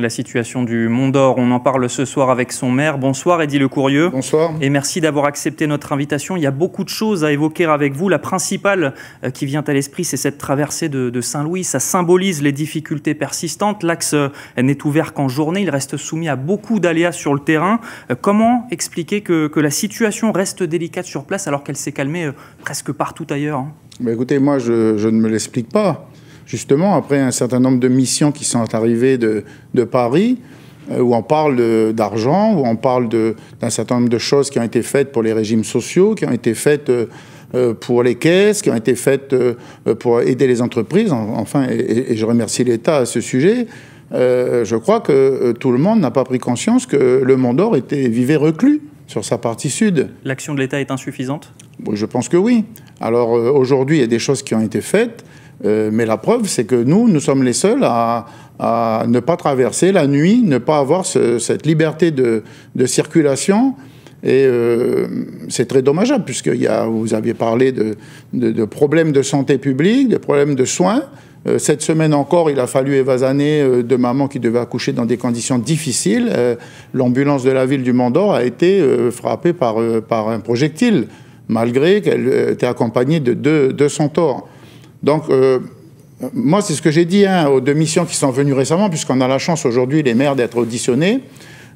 La situation du Mont d'Or, on en parle ce soir avec son maire. Bonsoir Eddy Lecourrieu. Bonsoir. Et merci d'avoir accepté notre invitation. Il y a beaucoup de choses à évoquer avec vous. La principale qui vient à l'esprit, c'est cette traversée de Saint-Louis. Ça symbolise les difficultés persistantes. L'axe n'est ouvert qu'en journée. Il reste soumis à beaucoup d'aléas sur le terrain. Comment expliquer que la situation reste délicate sur place alors qu'elle s'est calmée presque partout ailleurs, hein? Écoutez, moi, je ne me l'explique pas. Justement, après un certain nombre de missions qui sont arrivées de Paris, où on parle d'argent, où on parle d'un certain nombre de choses qui ont été faites pour les régimes sociaux, qui ont été faites pour les caisses, qui ont été faites pour aider les entreprises. Enfin, et je remercie l'État à ce sujet. Je crois que tout le monde n'a pas pris conscience que le Mont d'Or vivait reclus sur sa partie sud. L'action de l'État est insuffisante ? Je pense que oui. Alors aujourd'hui, il y a des choses qui ont été faites. Mais la preuve, c'est que nous sommes les seuls à ne pas traverser la nuit, ne pas avoir cette liberté de circulation. Et c'est très dommageable, puisque vous aviez parlé de problèmes de santé publique, de problèmes de soins. Cette semaine encore, il a fallu évasaner deux mamans qui devaient accoucher dans des conditions difficiles. L'ambulance de la ville du Mont d'Or a été frappée par un projectile, malgré qu'elle était accompagnée de deux centaures. Donc, moi, c'est ce que j'ai dit aux deux missions qui sont venues récemment, puisqu'on a la chance aujourd'hui, les maires, d'être auditionnés.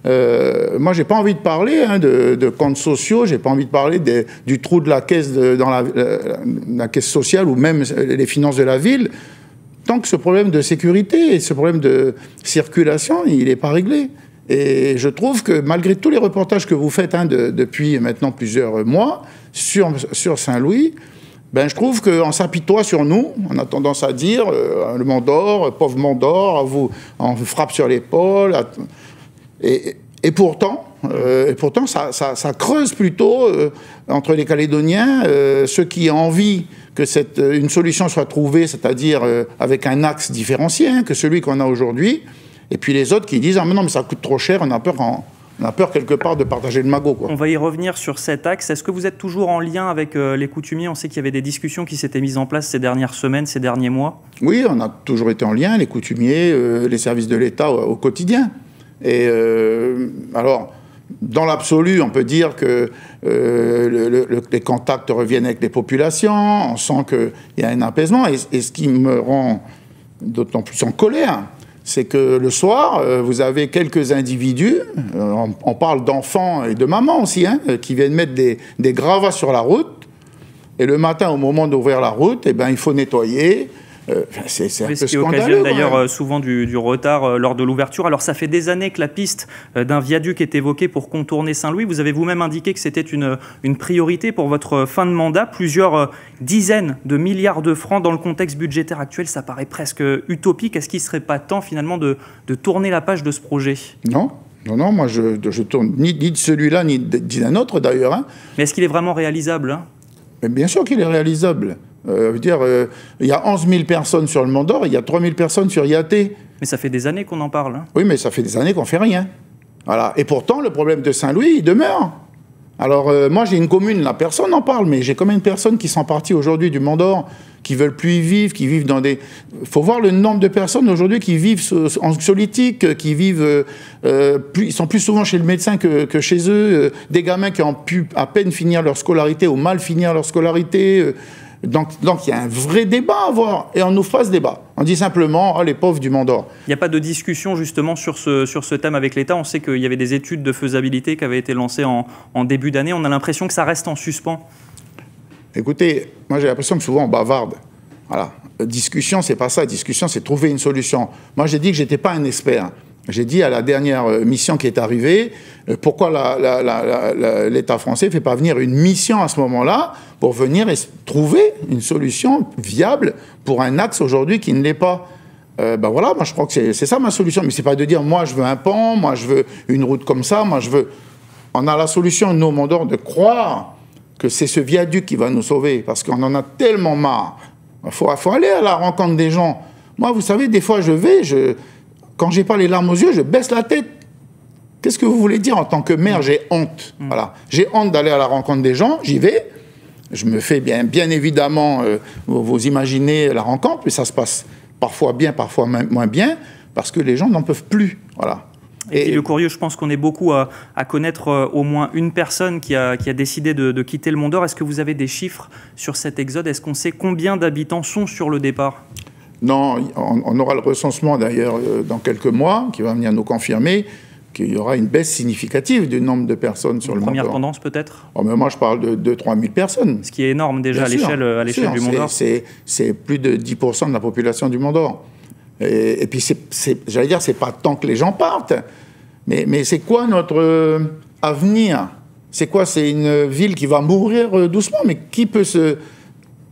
Moi, j'ai pas envie de parler de comptes sociaux, j'ai pas envie de parler du trou de la caisse dans la caisse sociale ou même les finances de la ville, tant que ce problème de sécurité et ce problème de circulation, il n'est pas réglé. Et je trouve que malgré tous les reportages que vous faites depuis maintenant plusieurs mois sur Saint-Louis, je trouve qu'on s'apitoie sur nous. On a tendance à dire le Mont d'Or, pauvre Mont d'Or, on vous frappe sur l'épaule. Et pourtant, ça creuse plutôt entre les Calédoniens, ceux qui ont envie que une solution soit trouvée, c'est-à-dire avec un axe différencié que celui qu'on a aujourd'hui, et puis les autres qui disent « Ah mais non, mais ça coûte trop cher, on a peur quelque part de partager le magot. » On va y revenir sur cet axe. Est-ce que vous êtes toujours en lien avec les coutumiers? On sait qu'il y avait des discussions qui s'étaient mises en place ces dernières semaines, ces derniers mois. Oui, on a toujours été en lien, les coutumiers, les services de l'État au quotidien. Et alors, dans l'absolu, on peut dire que les contacts reviennent avec les populations, on sent qu'il y a un apaisement. Et ce qui me rend d'autant plus en colère, c'est que le soir, vous avez quelques individus, on parle d'enfants et de mamans aussi, qui viennent mettre des gravats sur la route. Et le matin, au moment d'ouvrir la route, il faut nettoyer. C'est un peu scandaleux. Ce qui occasionne d'ailleurs souvent du retard lors de l'ouverture. Alors ça fait des années que la piste d'un viaduc est évoquée pour contourner Saint-Louis. Vous avez vous-même indiqué que c'était une priorité pour votre fin de mandat. Plusieurs dizaines de milliards de francs dans le contexte budgétaire actuel, ça paraît presque utopique. Est-ce qu'il ne serait pas temps finalement de tourner la page de ce projet? Non, moi je tourne ni de celui-là, ni d'un autre d'ailleurs. Mais est-ce qu'il est vraiment réalisable? Mais bien sûr qu'il est réalisable. Il y a 11 000 personnes sur le Mont d'Or, il y a 3 000 personnes sur IAT. Mais ça fait des années qu'on en parle. Oui, mais ça fait des années qu'on ne fait rien. Voilà. Et pourtant, le problème de Saint-Louis, il demeure. Alors, moi, j'ai une commune, là, personne n'en parle, mais j'ai combien de personnes qui sont parties aujourd'hui du Mont d'Or, qui veulent plus y vivre, qui vivent dans des... Il faut voir le nombre de personnes aujourd'hui qui vivent en anxiolytique, qui vivent... ils sont plus souvent chez le médecin que chez eux. Des gamins qui ont pu à peine finir leur scolarité ou mal finir leur scolarité. Donc il y a un vrai débat à avoir, et on nous fera ce débat. On dit simplement, oh, les pauvres du Mont d'Or. Il n'y a pas de discussion justement sur ce thème avec l'État. On sait qu'il y avait des études de faisabilité qui avaient été lancées en début d'année. On a l'impression que ça reste en suspens. Écoutez, moi j'ai l'impression que souvent on bavarde. Voilà. Discussion, c'est pas ça. Discussion, c'est trouver une solution. Moi j'ai dit que j'étais pas un expert. J'ai dit à la dernière mission qui est arrivée, pourquoi l'État français ne fait pas venir une mission à ce moment-là pour venir trouver une solution viable pour un axe aujourd'hui qui ne l'est pas. Voilà, moi je crois que c'est ça ma solution. Mais c'est pas de dire, moi je veux un pont, moi je veux une route comme ça, moi je veux... On a la solution, nous, au Mont d'Or, de croire que c'est ce viaduc qui va nous sauver, parce qu'on en a tellement marre. Il faut aller à la rencontre des gens. Moi, vous savez, des fois quand j'ai pas les larmes aux yeux, je baisse la tête. Qu'est-ce que vous voulez dire en tant que maire? J'ai honte. Voilà. J'ai honte d'aller à la rencontre des gens, j'y vais. Je me fais bien évidemment, vous imaginez la rencontre, mais ça se passe parfois bien, parfois moins bien, parce que les gens n'en peuvent plus. Voilà. Et puis le Courrier, je pense qu'on est beaucoup à connaître au moins une personne qui a décidé de quitter le Mont d'Or. Est-ce que vous avez des chiffres sur cet exode? Est-ce qu'on sait combien d'habitants sont sur le départ? Non, on aura le recensement d'ailleurs dans quelques mois qui va venir nous confirmer qu'il y aura une baisse significative du nombre de personnes sur le Mont d'Or. Première tendance peut-être? Mais moi je parle de 2-3 000 personnes. Ce qui est énorme déjà à l'échelle du Mont d'Or. C'est plus de 10% de la population du Mont d'Or. Et puis j'allais dire, c'est pas tant que les gens partent, mais c'est quoi notre avenir? C'est quoi? C'est une ville qui va mourir doucement, mais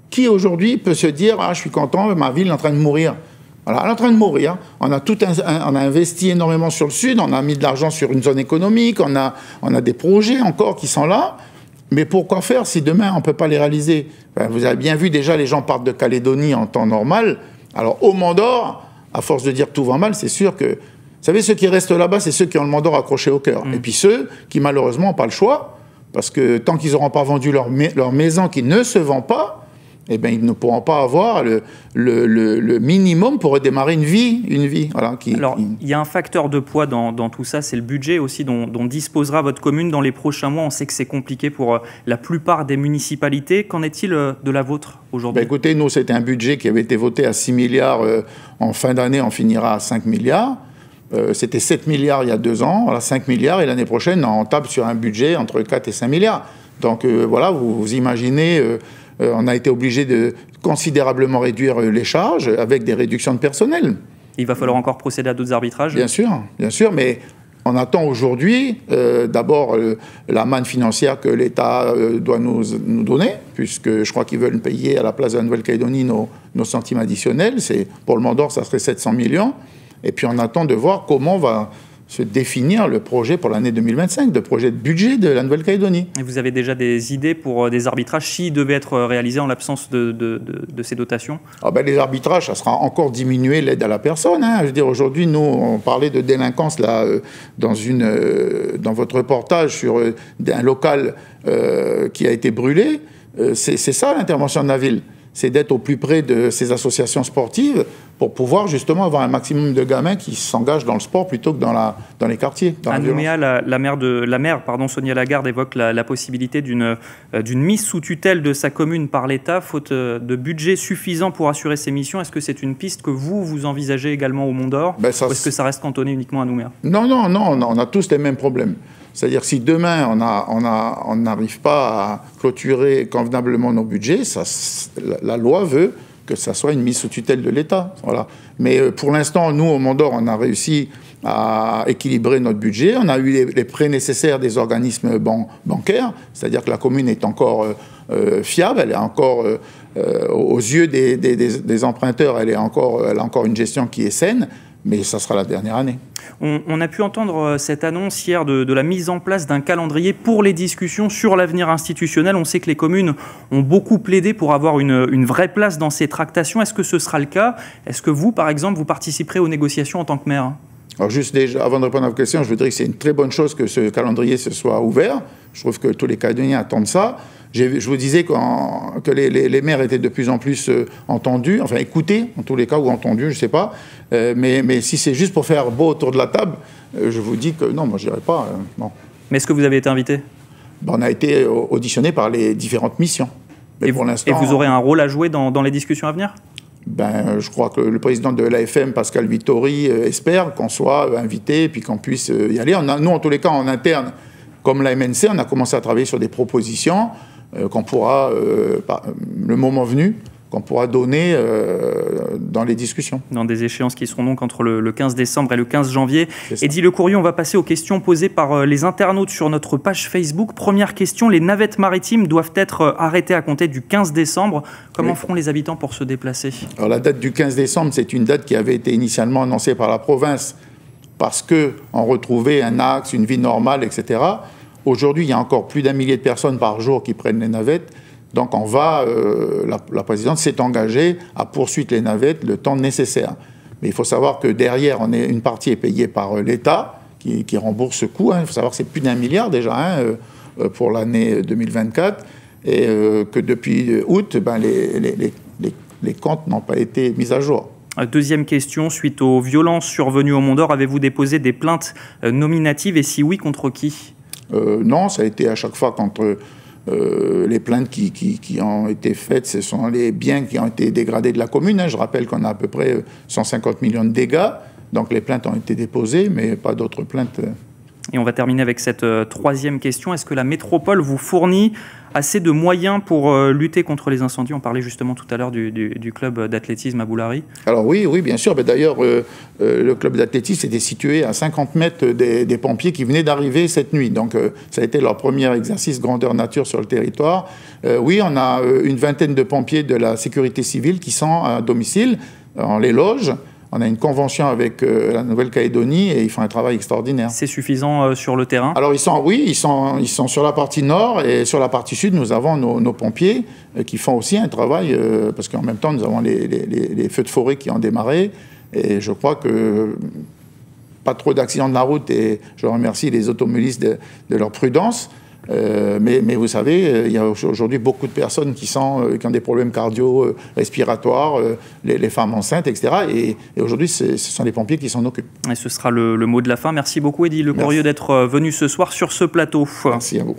qui aujourd'hui peut se dire « Ah, je suis content, ma ville est en train de mourir ». Voilà, elle est en train de mourir. On a investi énormément sur le sud, on a mis de l'argent sur une zone économique, on a des projets encore qui sont là. Mais pourquoi faire si demain on ne peut pas les réaliser? Vous avez bien vu déjà, les gens partent de Calédonie en temps normal. Alors au Mont d'Or, à force de dire que tout va mal, c'est sûr que... Vous savez, ceux qui restent là-bas, c'est ceux qui ont le Mont d'Or accroché au cœur. Et puis ceux qui, malheureusement, n'ont pas le choix, parce que tant qu'ils n'auront pas vendu leur maison qui ne se vend pas, eh bien, ils ne pourront pas avoir le minimum pour redémarrer une vie. Voilà, Alors, il y a un facteur de poids dans tout ça, c'est le budget aussi dont disposera votre commune dans les prochains mois. On sait que c'est compliqué pour la plupart des municipalités. Qu'en est-il de la vôtre aujourd'hui? Écoutez, nous, c'était un budget qui avait été voté à 6 milliards. En fin d'année, on finira à 5 milliards. C'était 7 milliards il y a 2 ans, voilà, 5 milliards. Et l'année prochaine, on tape sur un budget entre 4 et 5 milliards. Donc, voilà, vous imaginez... on a été obligé de considérablement réduire les charges avec des réductions de personnel. Il va falloir encore procéder à d'autres arbitrages? Bien sûr, mais on attend aujourd'hui d'abord la manne financière que l'État doit nous donner, puisque je crois qu'ils veulent payer à la place de la Nouvelle-Calédonie nos centimes additionnels. Pour le Mont d'Or, ça serait 700 millions. Et puis on attend de voir comment va se définir le projet pour l'année 2025, le projet de budget de la Nouvelle-Calédonie. Et vous avez déjà des idées pour des arbitrages s'ils devaient être réalisés en l'absence de ces dotations? Les arbitrages, ça sera encore diminuer l'aide à la personne. Hein. Je veux dire, aujourd'hui, nous, on parlait de délinquance là, dans votre reportage sur un local qui a été brûlé. C'est ça l'intervention de la ville. C'est d'être au plus près de ces associations sportives pour pouvoir justement avoir un maximum de gamins qui s'engagent dans le sport plutôt que dans les quartiers. À Nouméa, la maire, Sonia Lagarde évoque la possibilité d'une mise sous tutelle de sa commune par l'État, faute de budget suffisant pour assurer ses missions. Est-ce que c'est une piste que vous envisagez également au Mont d'Or, ou est-ce que ça reste cantonné uniquement à Nouméa? Non, on a tous les mêmes problèmes. C'est-à-dire si demain on n'arrive pas à clôturer convenablement nos budgets, la loi veut que ça soit une mise sous tutelle de l'État. Voilà. Mais pour l'instant, nous, au Mont d'Or, on a réussi à équilibrer notre budget. On a eu les prêts nécessaires des organismes bancaires, c'est-à-dire que la commune est encore fiable, elle est encore, aux yeux des emprunteurs, elle a encore une gestion qui est saine. Mais ça sera la dernière année. On a pu entendre cette annonce hier de la mise en place d'un calendrier pour les discussions sur l'avenir institutionnel. On sait que les communes ont beaucoup plaidé pour avoir une vraie place dans ces tractations. Est-ce que ce sera le cas? Est-ce que vous, par exemple, vous participerez aux négociations en tant que maire? Alors juste déjà, avant de répondre à votre question, je voudrais que c'est une très bonne chose que ce calendrier se soit ouvert. Je trouve que tous les Calédoniens attendent ça. Je vous disais que les maires étaient de plus en plus entendus, enfin écoutés, en tous les cas, ou entendus, je ne sais pas. Mais si c'est juste pour faire beau autour de la table, je vous dis que non, moi je n'irai pas. Non. Mais est-ce que vous avez été invité? On a été auditionné par les différentes missions. Mais pour l'instant, et vous aurez un rôle à jouer dans les discussions à venir? Je crois que le président de l'AFM, Pascal Vittori, espère qu'on soit invité et puis qu'on puisse y aller. Nous, en tous les cas, en interne, comme la MNC, on a commencé à travailler sur des propositions qu'on pourra, le moment venu, qu'on pourra donner dans les discussions. Dans des échéances qui seront donc entre le 15 décembre et le 15 janvier. Eddy Le Courrier, on va passer aux questions posées par les internautes sur notre page Facebook. Première question, les navettes maritimes doivent être arrêtées à compter du 15 décembre. Comment feront les habitants pour se déplacer? Alors la date du 15 décembre, c'est une date qui avait été initialement annoncée par la province parce qu'on retrouvait un axe, une vie normale, etc. Aujourd'hui, il y a encore plus d'1 millier de personnes par jour qui prennent les navettes. Donc, la présidente s'est engagée à poursuivre les navettes le temps nécessaire. Mais il faut savoir que derrière, une partie est payée par l'État, qui rembourse ce coût. Il faut savoir que c'est plus d'1 milliard déjà pour l'année 2024. Et que depuis août, les comptes n'ont pas été mis à jour. Deuxième question, suite aux violences survenues au Mont d'Or, avez-vous déposé des plaintes nominatives et si oui, contre qui? Non, ça a été à chaque fois contre les plaintes qui ont été faites. Ce sont les biens qui ont été dégradés de la commune. Je rappelle qu'on a à peu près 150 millions de dégâts. Donc les plaintes ont été déposées, mais pas d'autres plaintes. Et on va terminer avec cette troisième question. Est-ce que la métropole vous fournit assez de moyens pour lutter contre les incendies? On parlait justement tout à l'heure du club d'athlétisme à Boulary. Alors oui, bien sûr. D'ailleurs, le club d'athlétisme était situé à 50 mètres des pompiers qui venaient d'arriver cette nuit. Donc ça a été leur premier exercice grandeur nature sur le territoire. Oui, on a une vingtaine de pompiers de la sécurité civile qui sont à domicile. On les loge. On a une convention avec la Nouvelle-Calédonie et ils font un travail extraordinaire. C'est suffisant sur le terrain? Alors ils sont sur la partie nord et sur la partie sud, nous avons nos pompiers qui font aussi un travail parce qu'en même temps, nous avons les feux de forêt qui ont démarré et je crois que pas trop d'accidents de la route et je remercie les automobilistes de leur prudence. Mais vous savez, il y a aujourd'hui beaucoup de personnes qui ont des problèmes cardio-respiratoires, les femmes enceintes, etc. Et aujourd'hui, ce sont les pompiers qui s'en occupent. Et ce sera le mot de la fin. Merci beaucoup, Eddy Lecourrieu, d'être venu ce soir sur ce plateau. Merci à vous.